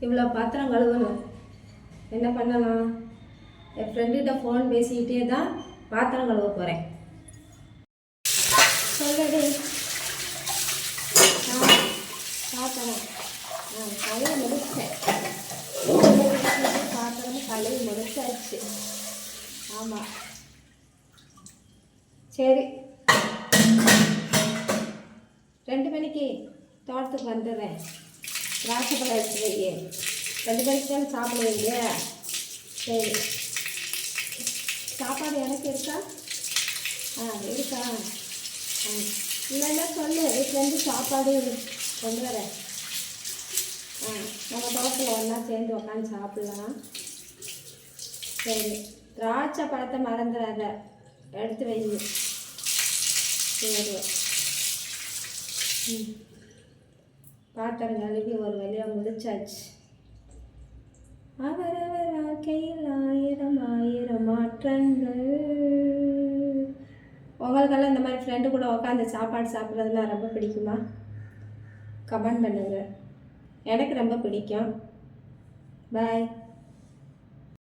இவ்வளோ பாத்திரம் கழுவணும். என்ன பண்ணலாம்? என் ஃப்ரெண்டுகிட்ட ஃபோன் பேசிக்கிட்டே தான் பாத்திரம் கழுவ போகிறேன். சொல்லடி. பாத்திரம் கழுவி முடிச்சேன். பாத்திரமும் கழுவி முடிச்சாச்சு. ஆமாம், சரி 2 மணிக்கு தோட்டத்துக்கு வந்துடுறேன். திராட்சை பழம் எடுத்து வையே. 2 மணிக்கு தான் சாப்பிடுவீங்க. சரி, சாப்பாடு எனக்கு இருக்கா? இருக்கா? இல்லைன்னா சொல்லு, வீட்டிலேருந்து சாப்பாடு கொண்டு வரேன். நம்ம தோட்டத்தில் ஒன்றா சேர்ந்து உட்காந்து சாப்பிட்லாம். சரி, திராட்சை பழத்தை மறந்துடாத, எடுத்து வை. சரி, பாத்திரம் கழுவி ஒரு வழியாக முடிச்சாச்சு. அவரவர் வாழ்க்கையில் ஆயிரம் ஆயிரம் மாற்றங்கள். உங்களுக்கெல்லாம் இந்த மாதிரி ஃப்ரெண்டு கூட உட்காந்து சாப்பாடு சாப்பிட்றதுலாம் ரொம்ப பிடிக்குமா? கமெண்ட் பண்ணுங்கள். எனக்கு ரொம்ப பிடிக்கும். பாய்.